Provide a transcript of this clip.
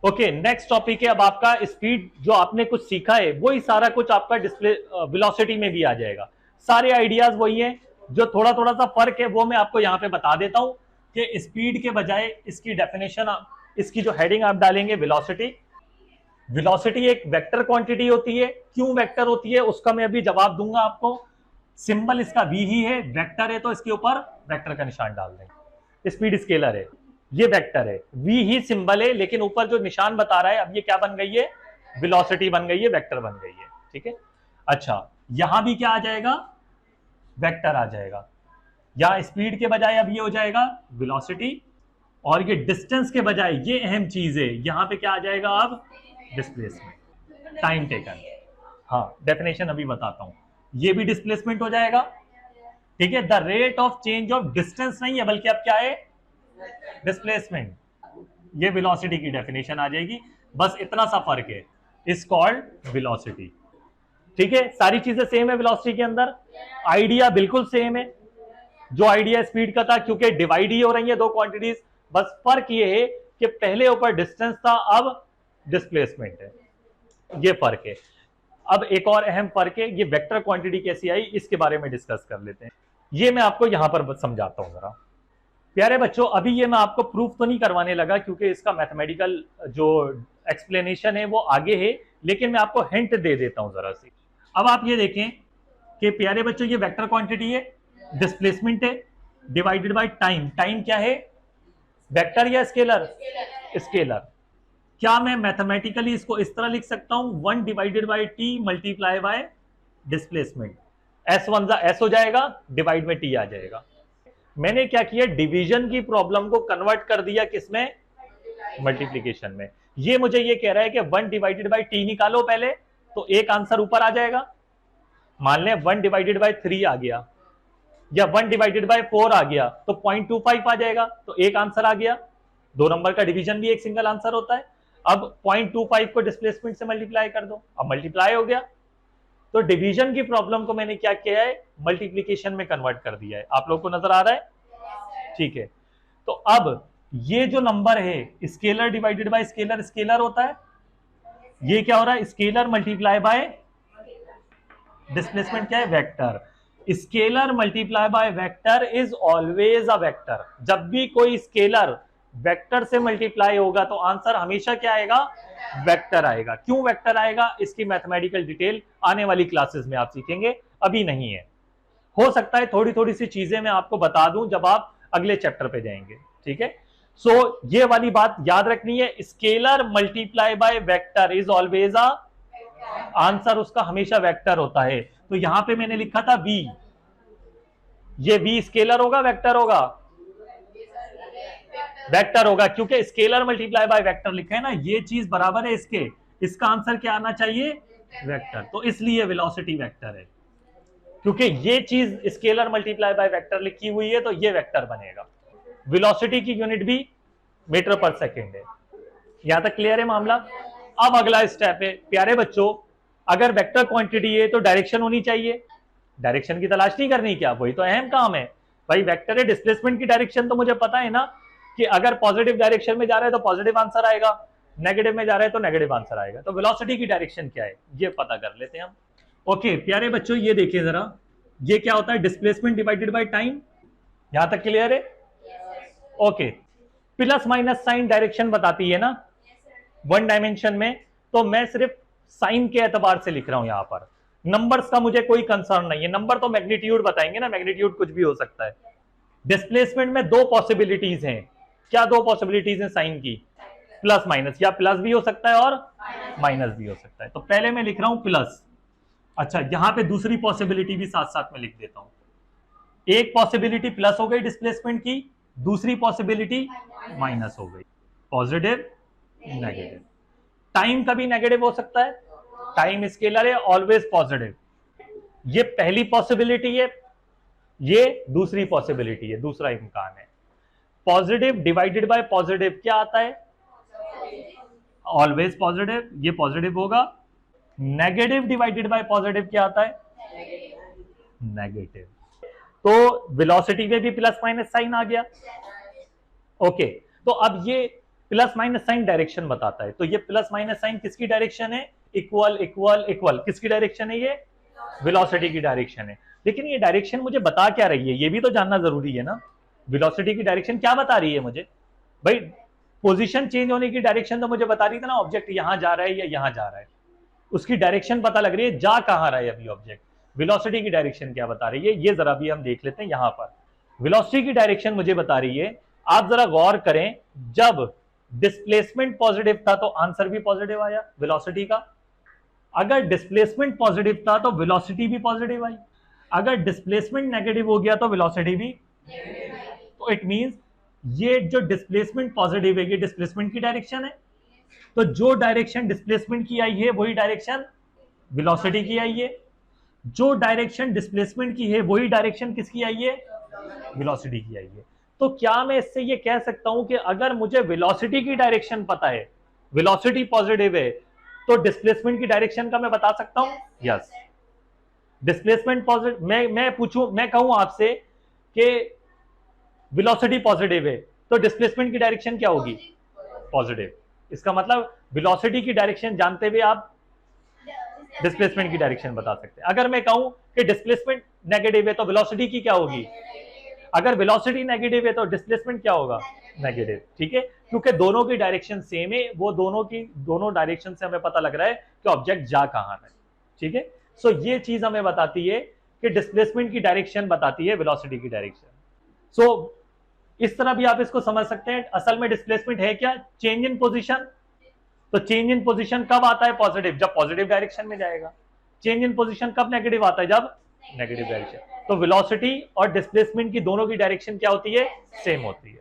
Okay, next topic है अब आपका स्पीड। जो आपने कुछ सीखा है वही सारा कुछ आपका डिस्प्ले वेलोसिटी में भी आ जाएगा। सारे आइडियाज वही हैं, जो थोड़ा थोड़ा सा फर्क है वो मैं आपको यहाँ पे बता देता हूँ कि स्पीड के बजाय इसकी डेफिनेशन, इसकी जो हेडिंग आप डालेंगे वेलोसिटी। वेलोसिटी एक वेक्टर क्वांटिटी होती है। क्यों वेक्टर होती है उसका मैं अभी जवाब दूंगा आपको। सिंबल इसका वी ही है, वेक्टर है तो इसके ऊपर वेक्टर का निशान डाल देंगे। स्पीड स्केलर है, ये वेक्टर है, वी ही सिंबल है, लेकिन ऊपर जो निशान बता रहा है अब ये क्या बन गई है, वेलोसिटी बन गई है, वेक्टर बन गई है। ठीक है, अच्छा यहां भी क्या आ जाएगा, वेक्टर आ जाएगा। या स्पीड के बजाय अब ये हो जाएगा वेलोसिटी, और ये डिस्टेंस के बजाय ये अहम चीज है, यहां पे क्या आ जाएगा अब, डिस्प्लेसमेंट, टाइम टेकन। हाँ डेफिनेशन अभी बताता हूं, ये भी डिस्प्लेसमेंट हो जाएगा। ठीक है, the rate of change of distance नहीं है बल्कि अब क्या है, डिस्प्लेसमेंट। ये वेलोसिटी की डेफिनेशन आ जाएगी, बस इतना सा फर्क है, इज कॉल्ड वेलोसिटी। ठीक है, सारी चीजें सेम है वेलोसिटी के अंदर, आइडिया बिल्कुल सेम है जो आइडिया स्पीड का था, क्योंकि डिवाइड ही हो रही है दो क्वांटिटीज। बस फर्क ये है कि पहले ऊपर डिस्टेंस था, अब डिस्प्लेसमेंट है, ये फर्क है। अब एक और अहम फर्क है, ये वेक्टर क्वांटिटी कैसी आई इसके बारे में डिस्कस कर लेते हैं। ये मैं आपको यहां पर समझाता हूं जरा। प्यारे बच्चों, अभी ये मैं आपको प्रूफ तो नहीं करवाने लगा क्योंकि इसका मैथमेटिकल जो एक्सप्लेनेशन है वो आगे है, लेकिन मैं आपको हिंट दे देता हूं जरा सी। अब आप ये देखें कि प्यारे बच्चों ये वेक्टर क्वांटिटी है, डिस्प्लेसमेंट है, डिवाइडेड बाय टाइम। टाइम क्या है, वेक्टर या स्केलर, स्केलर। क्या मैं मैथमेटिकली इसको इस तरह लिख सकता हूं, 1 divided by T multiply by displacement. S1 S हो जाएगा, डिवाइड में टी आ जाएगा। मैंने क्या किया, डिवीजन की प्रॉब्लम को कन्वर्ट कर दिया किसमें, मल्टीप्लीकेशन में। ये मुझे ये कह रहा है कि 1 डिवाइडेड बाय टी निकालो पहले, तो एक आंसर ऊपर आ जाएगा। मान लें 1 डिवाइडेड बाय 3 आ गया, या 1 डिवाइडेड बाय 4 आ गया, तो 0.25 आ जाएगा, तो एक आंसर आ गया। दो नंबर का डिवीजन भी एक सिंगल आंसर होता है। अब 0.25 को डिस्प्लेसमेंट से मल्टीप्लाई कर दो, अब मल्टीप्लाई हो गया। तो डिवीजन की प्रॉब्लम को मैंने क्या किया है, मल्टीप्लीकेशन में कन्वर्ट कर दिया है। आप लोग को नजर आ रहा है, ठीक है। तो अब ये जो नंबर है, scalar divided by scalar, scalar होता है। ये क्या हो रहा है, स्केलर मल्टीप्लाई बाय डिस्प्लेसमेंट क्या है, vector. Scalar multiply by vector is always a vector. जब भी कोई स्केलर वेक्टर से मल्टीप्लाई होगा तो आंसर हमेशा क्या आएगा, वेक्टर आएगा। क्यों वेक्टर आएगा, इसकी मैथमेटिकल डिटेल आने वाली क्लासेस में आप सीखेंगे, अभी नहीं है। हो सकता है थोड़ी थोड़ी सी चीजें मैं आपको बता दूं जब आप अगले चैप्टर पे जाएंगे। ठीक है, सो ये वाली बात याद रखनी है, scalar multiply by vector is always a, answer उसका हमेशा वेक्टर होता है। तो यहां पे मैंने लिखा था v, ये v स्केलर होगा वेक्टर होगा, वेक्टर होगा, क्योंकि स्केलर मल्टीप्लाई बाय वेक्टर लिखा है ना, ये चीज बराबर है इसके, इसका आंसर क्या आना चाहिए, वेक्टर। तो इसलिए वेलोसिटी वेक्टर है, क्योंकि ये चीज स्केलर मल्टीप्लाई बाय वेक्टर लिखी हुई है तो ये वेक्टर बनेगा। वेलोसिटी की यूनिट भी मीटर पर सेकेंड है। यहां तक क्लियर है मामला। अब अगला स्टेप है प्यारे बच्चों, अगर वेक्टर क्वांटिटी है तो डायरेक्शन होनी चाहिए। डायरेक्शन की तलाश नहीं करनी क्या, वही तो अहम काम है भाई। वेक्टर है, डिस्प्लेसमेंट की डायरेक्शन तो मुझे पता है ना, कि अगर पॉजिटिव डायरेक्शन में जा रहा है तो पॉजिटिव आंसर आएगा, नेगेटिव में जा रहा है तो नेगेटिव आंसर आएगा। तो वेलोसिटी की डायरेक्शन क्या है ये पता कर लेते हैं हम। ओके प्यारे बच्चों, ये देखिए जरा, ये क्या होता है, डिस्प्लेसमेंट डिवाइडेड बाय टाइम। यहां तक क्लियर है, okay. Plus minus sign direction बताती है ना वन डायमेंशन में, तो मैं सिर्फ साइन के एतबार से लिख रहा हूं यहां पर। नंबर्स का मुझे कोई कंसर्न नहीं है, नंबर तो मैग्नीट्यूड बताएंगे ना, मैग्नीट्यूड कुछ भी हो सकता है। डिस्प्लेसमेंट में दो पॉसिबिलिटीज हैं, क्या दो पॉसिबिलिटीज हैं साइन की, प्लस माइनस, या प्लस भी हो सकता है और माइनस भी हो सकता है। तो पहले मैं लिख रहा हूं प्लस। अच्छा, यहां पे दूसरी पॉसिबिलिटी भी साथ साथ में लिख देता हूं। एक पॉसिबिलिटी प्लस हो गई डिस्प्लेसमेंट की, दूसरी पॉसिबिलिटी माइनस हो गई, पॉजिटिव नेगेटिव। टाइम कभी नेगेटिव हो सकता है, टाइम स्केलर है, ऑलवेज पॉजिटिव। ये पहली पॉसिबिलिटी है, ये दूसरी पॉसिबिलिटी है, दूसरा इम्कान है। पॉजिटिव डिवाइडेड बाय पॉजिटिव क्या आता है, ऑलवेज पॉजिटिव, ये पॉजिटिव होगा। नेगेटिव डिवाइडेड बाय पॉजिटिव क्या आता है, नेगेटिव। तो वेलोसिटी में भी प्लस माइनस साइन आ गया। ओके, तो अब ये प्लस माइनस साइन डायरेक्शन बताता है। तो ये प्लस माइनस साइन किसकी डायरेक्शन है? Equal equal equal. किसकी डायरेक्शन है? ये वेलोसिटी की डायरेक्शन है। लेकिन ये डायरेक्शन मुझे बता क्या रही है, ये भी तो जानना जरूरी है ना। वेलोसिटी की डायरेक्शन क्या बता रही है मुझे भाई? पोजीशन चेंज होने की डायरेक्शन तो मुझे बता रही थी ना, ऑब्जेक्ट यहां जा रहा है या यहां जा रहा है, उसकी डायरेक्शन पता लग रही है, जा कहां रहा है अभी ऑब्जेक्ट। वेलोसिटी की डायरेक्शन क्या बता रही है, ये जरा भी हम देख लेते हैं। यहां पर वेलोसिटी की डायरेक्शन मुझे बता रही है, आप जरा गौर करें, जब डिस्प्लेसमेंट पॉजिटिव था तो आंसर भी पॉजिटिव आया वेलोसिटी का। अगर डिस्प्लेसमेंट पॉजिटिव था तो वेलोसिटी भी पॉजिटिव आई। अगर डिस्प्लेसमेंट नेगेटिव हो गया तो वेलोसिटी भी। तो इट मींस ये जो डिस्प्लेसमेंट पॉजिटिव है ये डिस्प्लेसमेंट की डायरेक्शन है। तो जो डायरेक्शन डिस्प्लेसमेंट की आई है वही डायरेक्शन वेलोसिटी की आई है। जो डायरेक्शन डिस्प्लेसमेंट की है वही डायरेक्शन किसकी आई है? वेलोसिटी की आई है। तो क्या मैं इससे ये कह सकता हूं कि अगर मुझे वेलोसिटी की डायरेक्शन पता है, वेलोसिटी पॉजिटिव है, तो डिस्प्लेसमेंट की डायरेक्शन का मैं बता सकता हूं? यस। डिस्प्लेसमेंट पॉजिटिव, मैं कहूं आपसे कि वेलोसिटी पॉजिटिव है तो डिस्प्लेसमेंट की डायरेक्शन क्या होगी? पॉजिटिव। इसका मतलब वेलोसिटी की डायरेक्शन जानते हुए आप डिस्प्लेसमेंट की डायरेक्शन बता सकते हैं। अगर मैं कहूं कि डिस्प्लेसमेंट नेगेटिव है तो वेलोसिटी की क्या होगी? अगर वेलोसिटी नेगेटिव है तो डिस्प्लेसमेंट क्या होगा? नेगेटिव। ठीक है, क्योंकि दोनों की डायरेक्शन सेम है, वो दोनों डायरेक्शन से हमें पता लग रहा है कि ऑब्जेक्ट जा कहां है। ठीक है, सो ये चीज हमें बताती है कि डिस्प्लेसमेंट की डायरेक्शन बताती है वेलोसिटी की डायरेक्शन। सो इस तरह भी आप इसको समझ सकते हैं। असल में डिस्प्लेसमेंट है क्या? Change in position. तो चेंज इन पोजीशन कब आता है पॉजिटिव? जब पॉजिटिव डायरेक्शन में जाएगा। चेंज इन पोजीशन कब नेगेटिव आता है? जब नेगेटिव डायरेक्शन। तो वेलोसिटी और डिस्प्लेसमेंट की दोनों की डायरेक्शन क्या होती है? सेम होती है।